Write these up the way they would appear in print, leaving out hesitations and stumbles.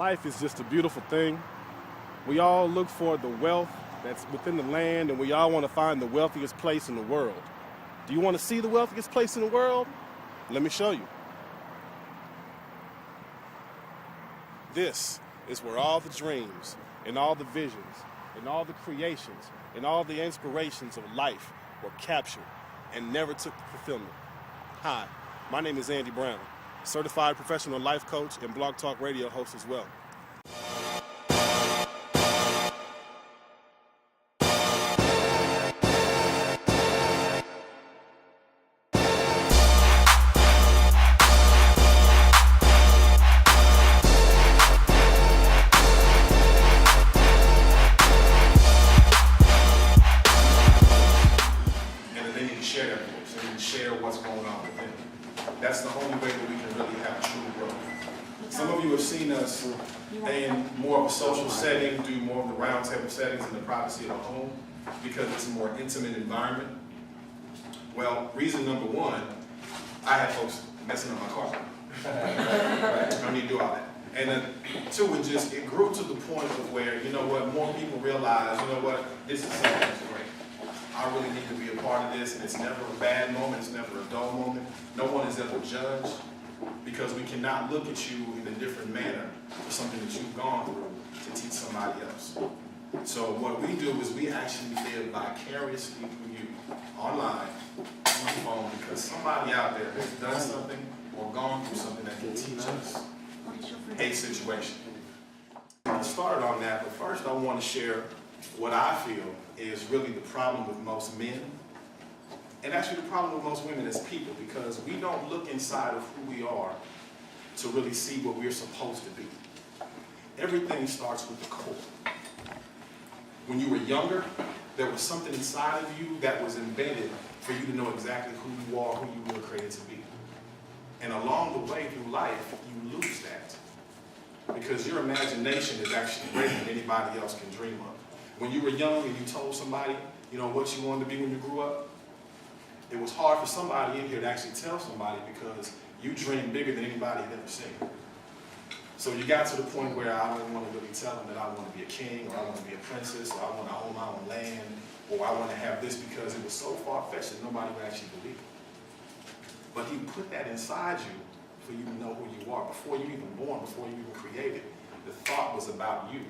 Life is just a beautiful thing. We all look for the wealth that's within the land, and we all want to find the wealthiest place in the world. Do you want to see the wealthiest place in the world? Let me show you. This is where all the dreams and all the visions and all the creations and all the inspirations of life were captured and never took fulfillment. Hi, my name is Andy Brown, certified professional life coach and Blog Talk Radio host as well. Share what's going on with them. That's the only way that we can really have true growth. Some of you have seen us in more of a social setting, do more of the roundtable settings in the privacy of the home because it's a more intimate environment. Well, reason number one, I had folks messing up my car. Right? I don't need to do all that. And then two, it grew to the point of where, you know what, more people realize, you know what, this is something that's great. I really need to be a part of this, and it's never a bad moment, it's never a dull moment. No one is ever judged, because we cannot look at you in a different manner for something that you've gone through to teach somebody else. So what we do is we actually live vicariously through you, online, on the phone, because somebody out there has done something or gone through something that can teach us a situation. I'll start on that, but first I want to share what I feel is really the problem with most men, and actually the problem with most women as people, because we don't look inside of who we are to really see what we're supposed to be. Everything starts with the core. When you were younger, there was something inside of you that was embedded for you to know exactly who you are, who you were created to be. And along the way through life, you lose that, because your imagination is actually greater than anybody else can dream of. When you were young and you told somebody, you know, what you wanted to be when you grew up, it was hard for somebody in here to actually tell somebody because you dreamed bigger than anybody had ever seen. So you got to the point where I don't want to really tell them that I want to be a king, or I want to be a princess, or I want to own my own land, or I want to have this, because it was so far-fetched that nobody would actually believe it. But he put that inside you for you to know who you are. Before you even born, before you even created, the thought was about you.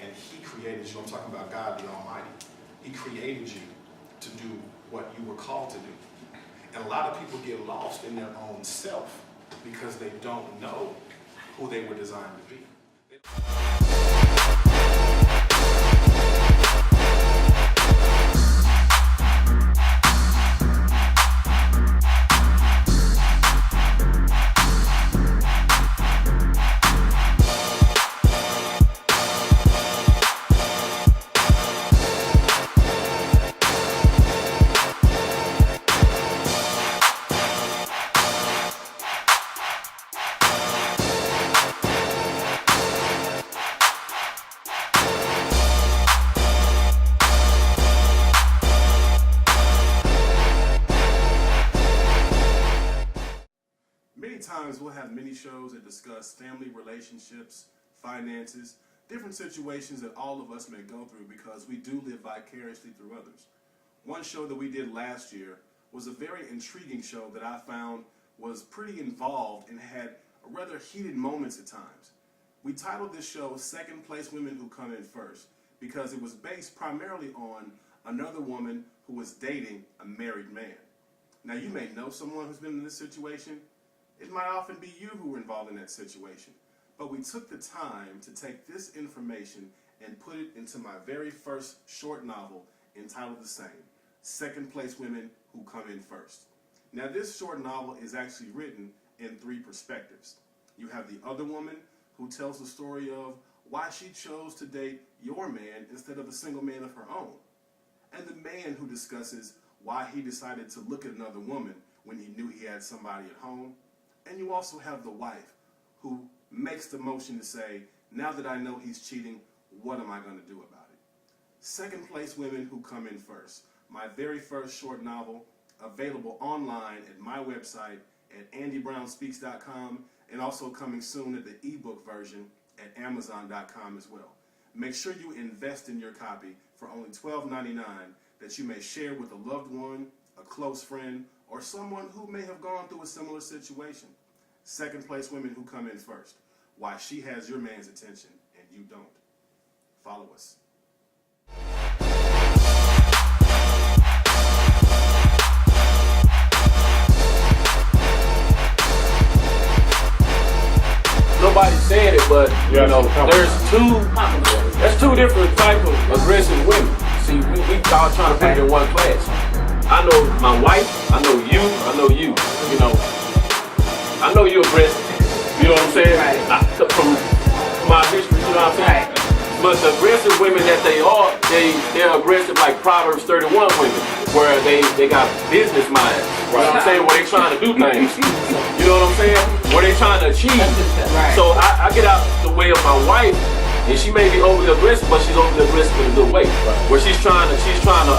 And he created you. I'm talking about God the Almighty. He created you to do what you were called to do. And a lot of people get lost in their own self because they don't know who they were designed to be. Times we'll have many shows that discuss family relationships, finances, different situations that all of us may go through because we do live vicariously through others. One show that we did last year was a very intriguing show that I found was pretty involved and had rather heated moments at times. We titled this show Second Place Women Who Come In First because it was based primarily on another woman who was dating a married man. Now you may know someone who's been in this situation. It might often be you who were involved in that situation. But we took the time to take this information and put it into my very first short novel entitled the same, Second Place Women Who Come In First. Now this short novel is actually written in three perspectives. You have the other woman who tells the story of why she chose to date your man instead of a single man of her own. And the man who discusses why he decided to look at another woman when he knew he had somebody at home. And you also have the wife who makes the motion to say, now that I know he's cheating, what am I going to do about it? Second Place Women Who Come In First, my very first short novel, available online at my website at andybrownspeaks.com, and also coming soon at the ebook version at Amazon.com as well. Make sure you invest in your copy for only $12.99 that you may share with a loved one, a close friend, or someone who may have gone through a similar situation. Second place women who come in first. Why she has your man's attention and you don't. Follow us. Nobody said it, but you know, there's two different types of aggressive women. See, we all trying to put it in one class. I know my wife, I know you, you know. I know you're aggressive, you know what I'm saying? Right. From my history, you know what I'm saying? Right. But the aggressive women that they're aggressive like Proverbs 31 women, where they got business minds. You know what I'm saying? Where they trying to do things. You know what I'm saying? Where they trying to achieve. Right. So I get out the way of my wife, and she may be overly aggressive, but she's overly aggressive in a good way. Where she's trying to she's trying to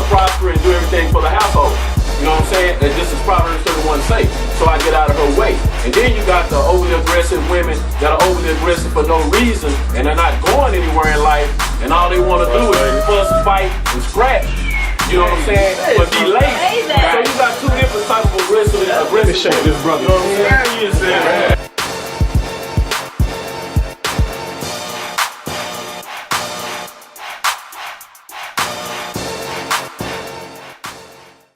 prosper and do everything for the household. You know what I'm saying? And this is Proverbs 31 say. So I get out of her way. And then you got the overly aggressive women that are overly aggressive for no reason, and they're not going anywhere in life, and all they want to do is fuss, fight, and scratch. You know what I'm saying? But be lazy. So you got two different types of aggressive women. This brother. You know what I'm saying?